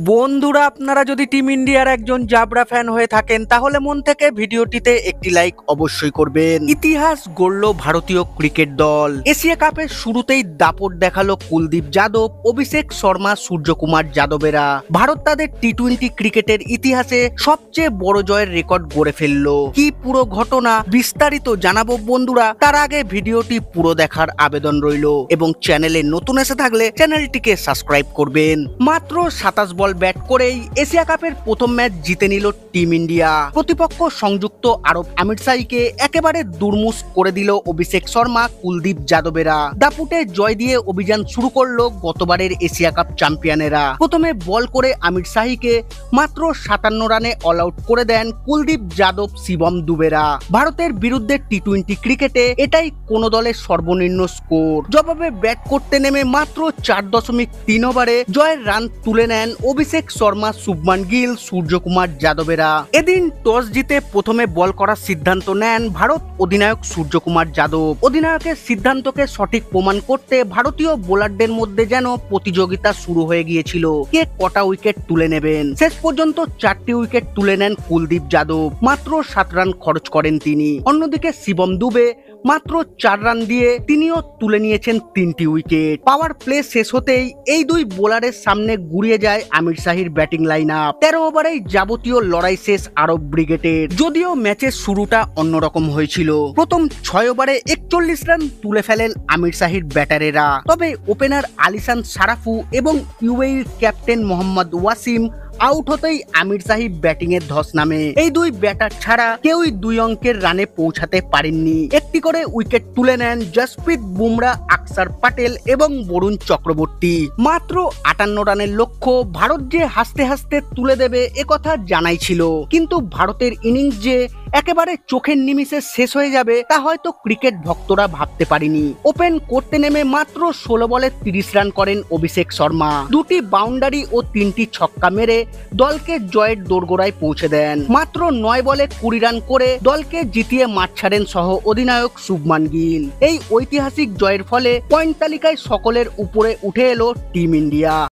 বন্ধুরা, আপনারা যদি টিম ইন্ডিয়ার একজন জাবরা ফ্যান হয়ে থাকেন তাহলে মন থেকে ভিডিওটিতে একটি লাইক অবশ্যই করবেন। ইতিহাস গড়ল ভারতীয় ক্রিকেট দল। এশিয়া কাপের শুরুতেই দাপট দেখালো কুলদীপ যাদব, অভিষেক শর্মা, সূর্যকুমার যাদবেরা। ভারত তাদের টি-20 ক্রিকেটের ইতিহাসে সবচেয়ে বড় জয়ের রেকর্ড গড়ে ফেললো। কি পুরো ঘটনা বিস্তারিত জানাবো বন্ধুরা, তার আগে ভিডিওটি পুরো দেখার আবেদন রইল এবং চ্যানেলে নতুন এসে থাকলে চ্যানেলটিকে সাবস্ক্রাইব করবেন। মাত্র 27 বল ব্যাট করেই এশিয়া কাপের প্রথম ম্যাচ জিতে নিল টিম ইন্ডিয়া। প্রতিপক্ষ সংযুক্ত আরব আমিরশাহীকে একেবারে দুর্মুষ করে দিল অভিষেক শর্মা, কুলদীপ যাদবেরা। দাপুটে জয় দিয়ে অভিযান শুরু করলো গতবারের এশিয়া কাপ চ্যাম্পিয়নেরা। প্রথমে বল করে আমিরশাহীকে মাত্র 57 রানে অল আউট করে দেন কুলদীপ যাদব, শিবম দুবেরা। ভারতের বিরুদ্ধে টি-20 ক্রিকেটে এটাই কোন দলের সর্বনিম্ন স্কোর। জবাবে ব্যাট করতে নেমে মাত্র 4.3 ওভারে জয়ের রান তুলে নেন অভিষেক শর্মা, শুভমান গিল, সূর্যকুমার যাদবেরা। এদিন টস জিতে প্রথমে বল করার সিদ্ধান্ত নেন ভারত অধিনায়ক সূর্যকুমার যাদব। অধিনায়কের সিদ্ধান্তকে সঠিক প্রমাণ করতে ভারতীয় বোলারদের মধ্যে যেন প্রতিযোগিতা শুরু হয়ে গিয়েছিল কে কটা উইকেট তুলে নেবেন। শেষ পর্যন্ত 4টি উইকেট তুলে নেন কুলদীপ যাদব, মাত্র 7 রান খরচ করেন তিনি। অন্যদিকে শিবম দুবে মাত্র 4 রান দিয়ে তিনিও তুলে নিয়েছেন 3টি উইকেট। পাওয়ার প্লে শেষ হতেই এই দুই বোলারের সামনে গুড়িয়ে যায় আমিরশাহীর ব্যাটিং লাইন আপ। 13 ওভারেই যাবতীয় লড়াই শেষ আরব ব্রিগেডের। যদিও ম্যাচের শুরুটা অন্যরকম হয়েছিল। প্রথম 6 ওভারে 41 রান তুলে ফেলেন আমিরশাহীর ব্যাটারেরা। তবে ওপেনার আলিসান সারাফু এবং ইউএইর ক্যাপ্টেন মোহাম্মদ ওয়াসিম আউট হতেই আমিরশাহী ব্যাটিং এর ধস নামে। এই দুই ব্যাটার ছাড়া কেউই 2 অঙ্কের রানে পৌঁছাতে পারেননি। একটি করে উইকেট তুলে নেন জসপ্রীত বুমরা, আকসার প্যাটেল এবং বরুণ চক্রবর্তী। মাত্র 58 রানের লক্ষ্য ভারত যে হাসতে হাসতে তুলে দেবে একথা জানাই ছিল, কিন্তু ভারতের ইনিংস যে একেবারে চোখের নিমিষে শেষ হয়ে যাবে তা হয়তো ক্রিকেট ভক্তরা ভাবতে পারেনি। ওপেন করতে নেমে মাত্র 16 বলে 30 রান করেন অভিষেক শর্মা। 2টি বাউন্ডারি ও 3টি ছক্কা মেরে দলকে জয়ের দোরগোড়ায় পৌঁছে দেন। মাত্র 9 বলে 20 রান করে দলকে জিতিয়ে মাঠ ছাড়েন সহ অধিনায়ক শুভমান গিল। এই ঐতিহাসিক জয়ের ফলে পয়েন্ট তালিকায় সকলের উপরে উঠে এলো টিম ইন্ডিয়া।